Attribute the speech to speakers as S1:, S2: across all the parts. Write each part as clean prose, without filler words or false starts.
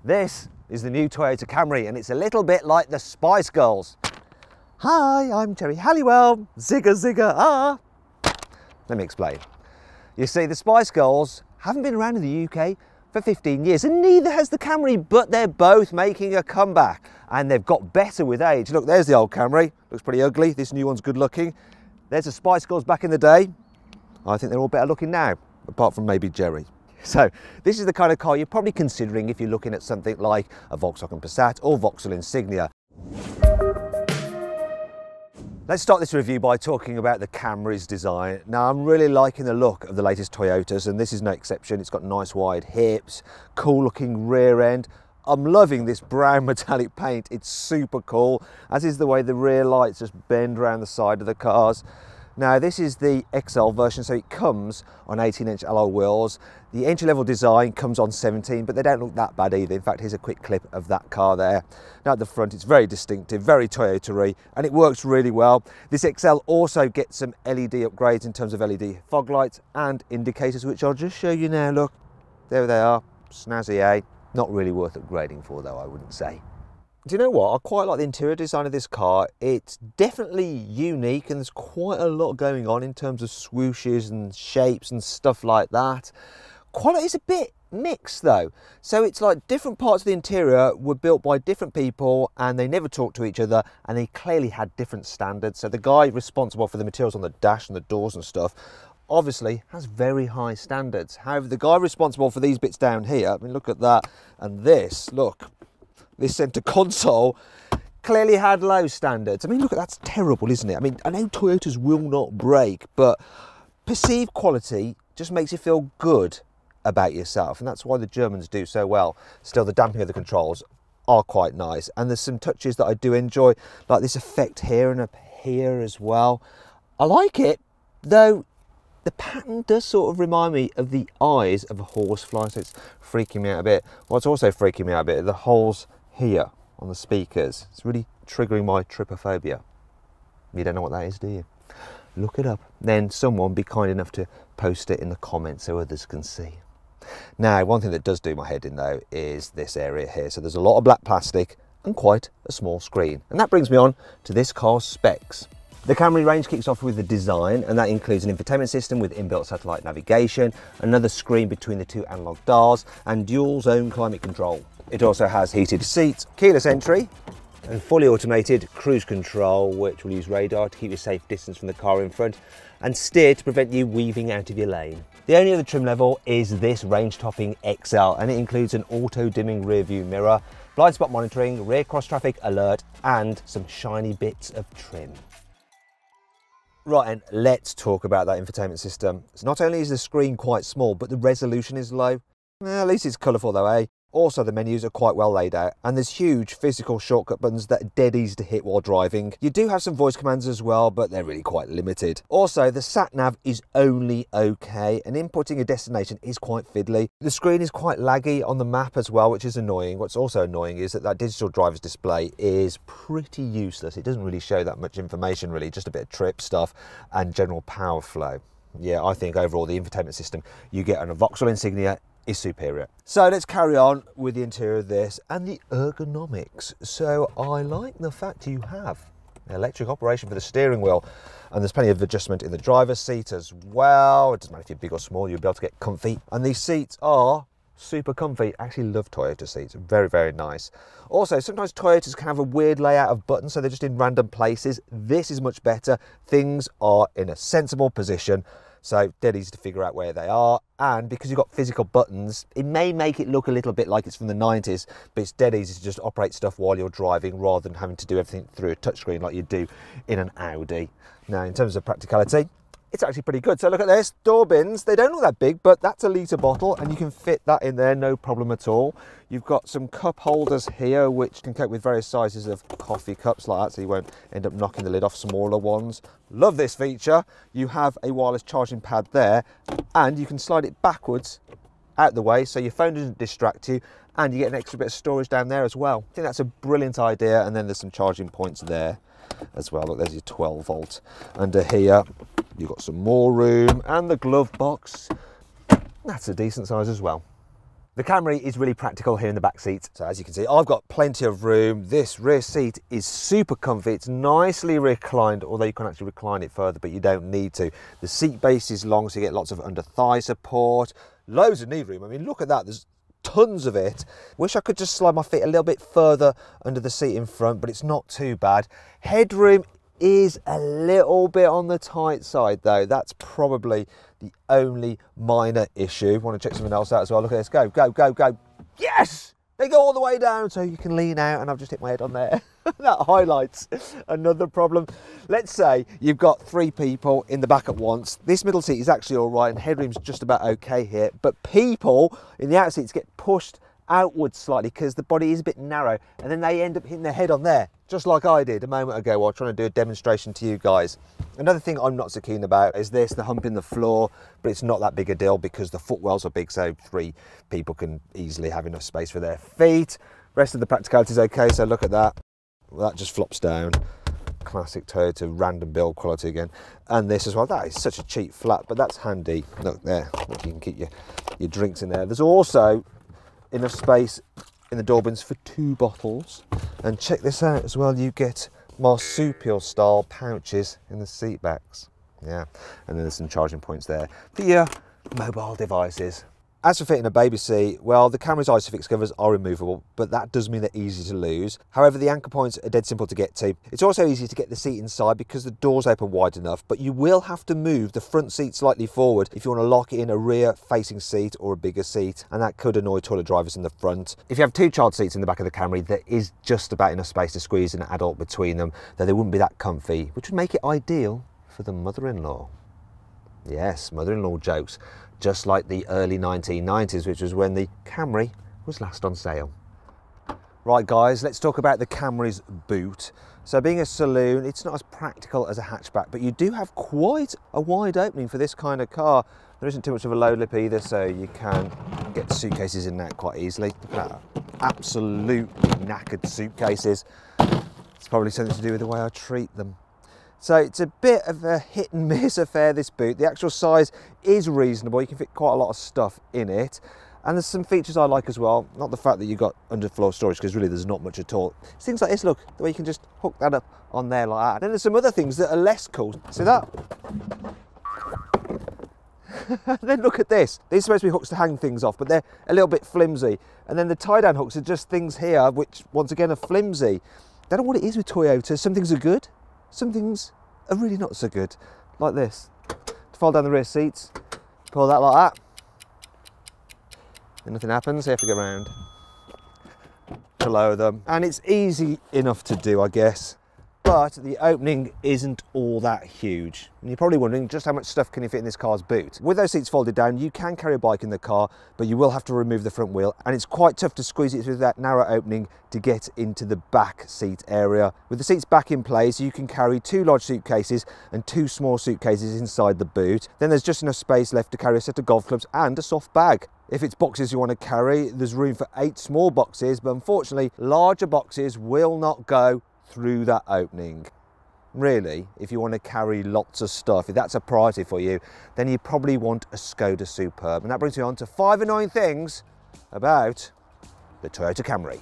S1: This is the new Toyota Camry, and it's a little bit like the Spice Girls. Hi, I'm Jerry Halliwell, zigga zigga ah. Let me explain. You see, the Spice Girls haven't been around in the UK for 15 years, and neither has the Camry, but they're both making a comeback, and they've got better with age. Look, there's the old Camry, looks pretty ugly. This new one's good looking. There's the Spice Girls back in the day. I think they're all better looking now, apart from maybe Jerry. So this is the kind of car you're probably considering if you're looking at something like a Volkswagen Passat or Vauxhall Insignia. Let's start this review by talking about the Camry's design. Now, I'm really liking the look of the latest Toyotas, and this is no exception. It's got nice wide hips, cool looking rear end. I'm loving this brown metallic paint. It's super cool, as is the way the rear lights just bend around the side of the cars. Now, this is the XL version, so it comes on 18-inch alloy wheels. The entry-level design comes on 17, but they don't look that bad either. In fact, here's a quick clip of that car there. Now at the front, it's very distinctive, very Toyota-y, and it works really well. This XL also gets some LED upgrades in terms of LED fog lights and indicators, which I'll just show you now. Look, there they are, snazzy, eh? Not really worth upgrading for, though, I wouldn't say. Do you know what? I quite like the interior design of this car. It's definitely unique, and there's quite a lot going on in terms of swooshes and shapes and stuff like that. Quality is a bit mixed though. So it's like different parts of the interior were built by different people, and they never talked to each other, and they clearly had different standards. So the guy responsible for the materials on the dash and the doors and stuff obviously has very high standards. However, the guy responsible for these bits down here, I mean, look at that, and this, look. This centre console clearly had low standards. I mean, look, that's terrible, isn't it? I mean, I know Toyotas will not break, but perceived quality just makes you feel good about yourself, and that's why the Germans do so well. Still, the damping of the controls are quite nice, and there's some touches that I do enjoy, like this effect here and up here as well. I like it, though the pattern does sort of remind me of the eyes of a horsefly, so it's freaking me out a bit. What's also freaking me out a bit are the holes here on the speakers. It's really triggering my trypophobia. You don't know what that is, do you? Look it up. Then someone be kind enough to post it in the comments so others can see. Now, one thing that does do my head in though is this area here. So there's a lot of black plastic and quite a small screen. And that brings me on to this car's specs. The Camry range kicks off with the design, and that includes an infotainment system with inbuilt satellite navigation, another screen between the two analog dials, and dual zone climate control. It also has heated seats, keyless entry, and fully automated cruise control, which will use radar to keep you a safe distance from the car in front and steer to prevent you weaving out of your lane. The only other trim level is this range-topping XL, and it includes an auto-dimming rear view mirror, blind spot monitoring, rear cross-traffic alert, and some shiny bits of trim. Right, and let's talk about that infotainment system. So not only is the screen quite small, but the resolution is low. At least it's colourful though, eh? Also, the menus are quite well laid out, and there's huge physical shortcut buttons that are dead easy to hit while driving. You do have some voice commands as well, but they're really quite limited. Also, the sat-nav is only okay, and inputting a destination is quite fiddly. The screen is quite laggy on the map as well, which is annoying. What's also annoying is that digital driver's display is pretty useless. It doesn't really show that much information, really, just a bit of trip stuff and general power flow. Yeah, I think overall the infotainment system you get on a Vauxhall Insignia is superior. So let's carry on with the interior of this and the ergonomics. So I like the fact you have electric operation for the steering wheel, and there's plenty of adjustment in the driver's seat as well. It doesn't matter if you're big or small, you'll be able to get comfy, and these seats are super comfy. I actually love Toyota seats, very, very nice. Also, sometimes Toyotas can have a weird layout of buttons, so they're just in random places. This is much better. Things are in a sensible position, so dead easy to figure out where they are, and because you've got physical buttons, it may make it look a little bit like it's from the 90s, but it's dead easy to just operate stuff while you're driving rather than having to do everything through a touchscreen like you do in an Audi. Now, in terms of practicality, it's actually pretty good. So look at this, door bins. They don't look that big, but that's a litre bottle, and you can fit that in there, no problem at all. You've got some cup holders here, which can cope with various sizes of coffee cups like that, so you won't end up knocking the lid off smaller ones. Love this feature. You have a wireless charging pad there, and you can slide it backwards out the way, so your phone doesn't distract you, and you get an extra bit of storage down there as well. I think that's a brilliant idea, and then there's some charging points there as well. Look, there's your 12 volt. Under here, you've got some more room, and the glove box, that's a decent size as well. The Camry is really practical here in the back seat. So as you can see, I've got plenty of room. This rear seat is super comfy. It's nicely reclined, although you can actually recline it further, but you don't need to. The seat base is long, so you get lots of under thigh support. Loads of knee room. I mean, look at that. There's tons of it. Wish I could just slide my feet a little bit further under the seat in front, but it's not too bad. Headroom is a little bit on the tight side though. That's probably the only minor issue. Want to check something else out as well. Look at this. Go, go, go, go. Yes! They go all the way down so you can lean out, and I've just hit my head on there. That highlights another problem. Let's say you've got 3 people in the back at once. This middle seat is actually all right and headroom's just about okay here, but people in the out seats get pushed outwards slightly because the body is a bit narrow, and then they end up hitting their head on there, just like I did a moment ago while trying to do a demonstration to you guys. Another thing I'm not so keen about is this, the hump in the floor, but it's not that big a deal because the footwells are big, so 3 people can easily have enough space for their feet. Rest of the practicality is okay, so look at that. Well, that just flops down. Classic Toyota random build quality again. And this as well, that is such a cheap flat, but that's handy. Look there, you can keep your drinks in there. There's also enough space in the door bins for 2 bottles. And check this out as well, you get marsupial style pouches in the seat backs. Yeah, and then there's some charging points there for your mobile devices. As for fitting a baby seat, well, the Camry's Isofix covers are removable, but that does mean they're easy to lose. However, the anchor points are dead simple to get to. It's also easy to get the seat inside because the doors open wide enough, but you will have to move the front seat slightly forward if you want to lock it in a rear-facing seat or a bigger seat, and that could annoy toilet drivers in the front. If you have 2 child seats in the back of the Camry, there is just about enough space to squeeze an adult between them, though they wouldn't be that comfy, which would make it ideal for the mother-in-law. Yes, mother-in-law jokes. Just like the early 1990s, which was when the Camry was last on sale. Right guys, let's talk about the Camry's boot. So being a saloon, it's not as practical as a hatchback, but you do have quite a wide opening for this kind of car. There isn't too much of a load lip either, so you can get suitcases in and out quite easily. Look at that, absolutely knackered suitcases. It's probably something to do with the way I treat them. So it's a bit of a hit and miss affair, this boot. The actual size is reasonable. You can fit quite a lot of stuff in it. And there's some features I like as well. Not the fact that you've got underfloor storage, because really there's not much at all. It's things like this, look, the way you can just hook that up on there like that. And then there's some other things that are less cool. See that? Then look at this. These are supposed to be hooks to hang things off, but they're a little bit flimsy. And then the tie-down hooks are just things here, which once again are flimsy. Don't know what it is with Toyota. Some things are good. Some things are really not so good, like this. To fold down the rear seats, pull that like that, and nothing happens, so you have to go around to lower them. And it's easy enough to do, I guess, but the opening isn't all that huge. And you're probably wondering just how much stuff can you fit in this car's boot. With those seats folded down, you can carry a bike in the car, but you will have to remove the front wheel, and it's quite tough to squeeze it through that narrow opening to get into the back seat area. With the seats back in place, you can carry 2 large suitcases and 2 small suitcases inside the boot. Then there's just enough space left to carry a set of golf clubs and a soft bag. If it's boxes you want to carry, there's room for 8 small boxes, but unfortunately, larger boxes will not go through that opening. Really, if you want to carry lots of stuff, if that's a priority for you, then you probably want a Skoda Superb. And that brings me on to 5 annoying things about the Toyota Camry.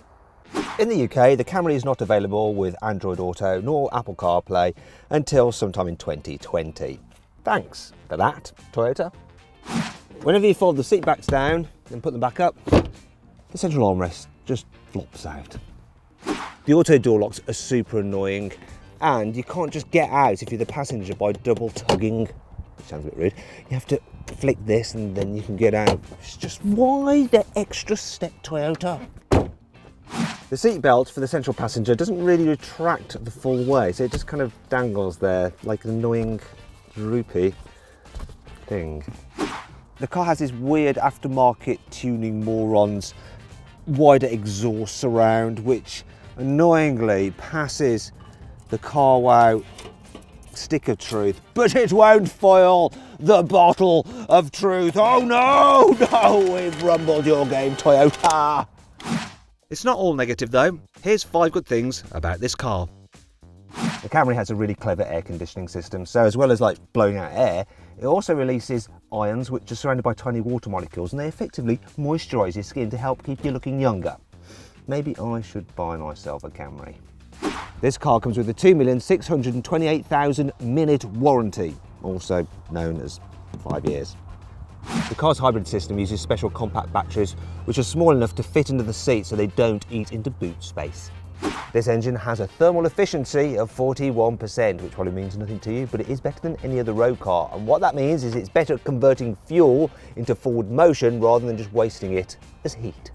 S1: In the UK, the Camry is not available with Android Auto nor Apple CarPlay until sometime in 2020. Thanks for that, Toyota. Whenever you fold the seat backs down and put them back up, the central armrest just flops out. The auto door locks are super annoying, and you can't just get out if you're the passenger by double tugging, which sounds a bit rude. You have to flick this and then you can get out. It's just, why the extra step, Toyota? The seat belt for the central passenger doesn't really retract the full way, so it just kind of dangles there like an annoying droopy thing. The car has this weird aftermarket tuning morons wider exhaust surround, which annoyingly passes the carwow stick of truth, but it won't foil the bottle of truth. Oh no, no, we've rumbled your game, Toyota. It's not all negative though. Here's 5 good things about this car. The Camry has a really clever air conditioning system, so as well as like blowing out air, It also releases ions which are surrounded by tiny water molecules, and they effectively moisturise your skin to help keep you looking younger. Maybe I should buy myself a Camry. This car comes with a 2,628,000 minute warranty, also known as 5 years. The car's hybrid system uses special compact batteries which are small enough to fit into the seat so they don't eat into boot space. This engine has a thermal efficiency of 41%, which probably means nothing to you, but it is better than any other road car. And what that means is it's better at converting fuel into forward motion rather than just wasting it as heat.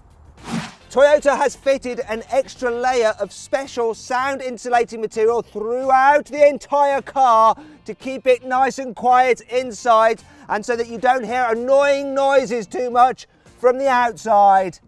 S1: Toyota has fitted an extra layer of special sound insulating material throughout the entire car to keep it nice and quiet inside, and so that you don't hear annoying noises too much from the outside.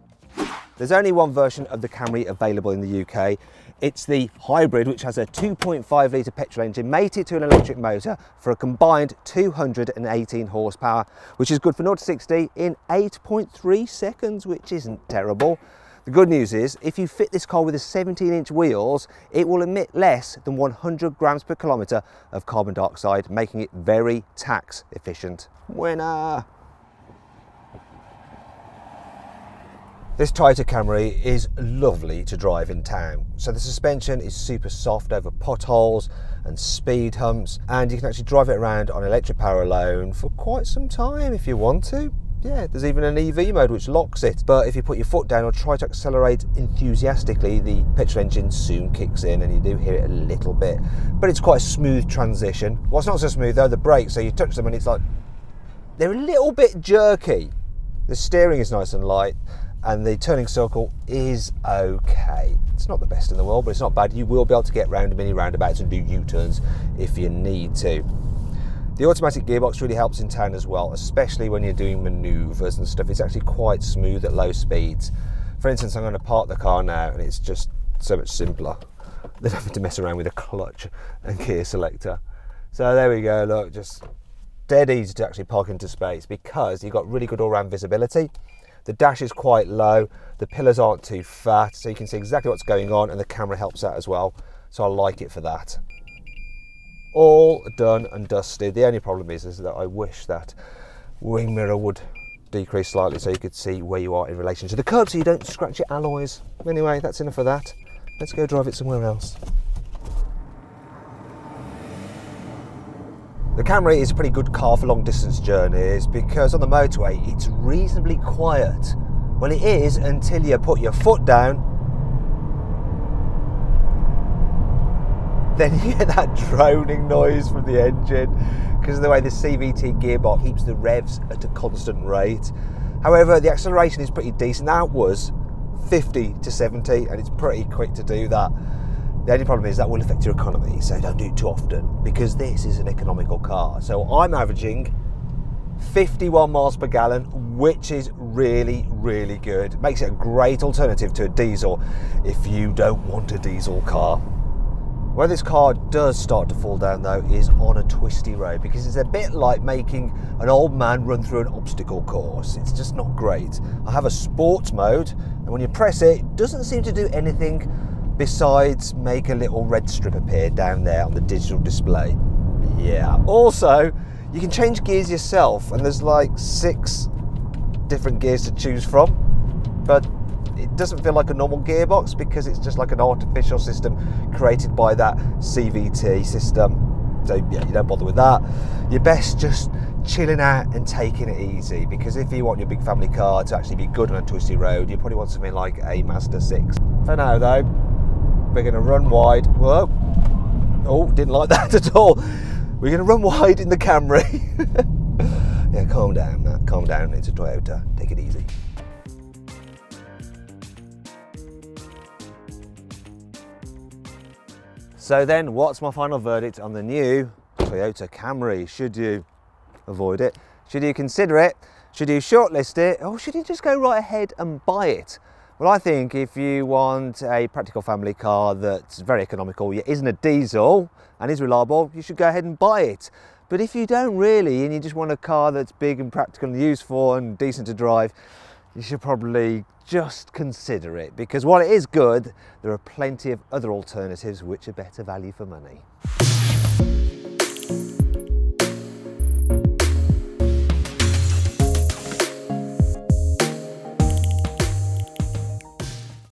S1: There's only one version of the Camry available in the UK. It's the hybrid, which has a 2.5 litre petrol engine mated to an electric motor for a combined 218 horsepower, which is good for 0 to 60 in 8.3 seconds, which isn't terrible. The good news is, if you fit this car with a 17-inch wheels, it will emit less than 100 grams per kilometre of carbon dioxide, making it very tax efficient. Winner! This Toyota Camry is lovely to drive in town. So the suspension is super soft over potholes and speed humps, and you can actually drive it around on electric power alone for quite some time if you want to. Yeah, there's even an EV mode which locks it, but if you put your foot down or try to accelerate enthusiastically, the petrol engine soon kicks in and you do hear it a little bit. But it's quite a smooth transition. What's not so smooth though, the brakes, so you touch them and it's like, they're a little bit jerky. The steering is nice and light, and the turning circle is okay. It's not the best in the world, but it's not bad. You will be able to get round mini roundabouts and do U-turns if you need to. The automatic gearbox really helps in town as well, especially when you're doing manoeuvres and stuff. It's actually quite smooth at low speeds. For instance, I'm going to park the car now and it's just so much simpler than having to mess around with a clutch and gear selector. So there we go, look, just dead easy to actually park into space because you've got really good all-round visibility. The dash is quite low, the pillars aren't too fat, so you can see exactly what's going on, and the camera helps out as well, so I like it for that. All done and dusted. The only problem is that I wish that wing mirror would decrease slightly so you could see where you are in relation to the curb so you don't scratch your alloys. Anyway, that's enough of that. Let's go drive it somewhere else. The Camry is a pretty good car for long distance journeys because on the motorway it's reasonably quiet. Well, it is until you put your foot down, then you get that droning noise from the engine because of the way the CVT gearbox keeps the revs at a constant rate. However, the acceleration is pretty decent. That was 50 to 70 and it's pretty quick to do that. The only problem is that will affect your economy, so don't do it too often because this is an economical car. So I'm averaging 51 miles per gallon, which is really, really good. It makes it a great alternative to a diesel if you don't want a diesel car. Where this car does start to fall down though is on a twisty road because it's a bit like making an old man run through an obstacle course. It's just not great. I have a sports mode and when you press it, it doesn't seem to do anything besides make a little red strip appear down there on the digital display. Yeah, also you can change gears yourself and there's like 6 different gears to choose from, but it doesn't feel like a normal gearbox because it's just like an artificial system created by that CVT system. So yeah, you don't bother with that. You're best just chilling out and taking it easy because if you want your big family car to actually be good on a twisty road, you probably want something like a Mazda 6. For now though, we're going to run wide. Whoa. Oh, didn't like that at all. We're going to run wide in the Camry. Yeah, calm down, Matt. Calm down. It's a Toyota. Take it easy. So then, what's my final verdict on the new Toyota Camry? Should you avoid it? Should you consider it? Should you shortlist it? Or should you just go right ahead and buy it? Well, I think if you want a practical family car that's very economical, yet isn't a diesel and is reliable, you should go ahead and buy it. But if you don't really, and you just want a car that's big and practical and useful and decent to drive, you should probably just consider it, because while it is good, there are plenty of other alternatives which are better value for money.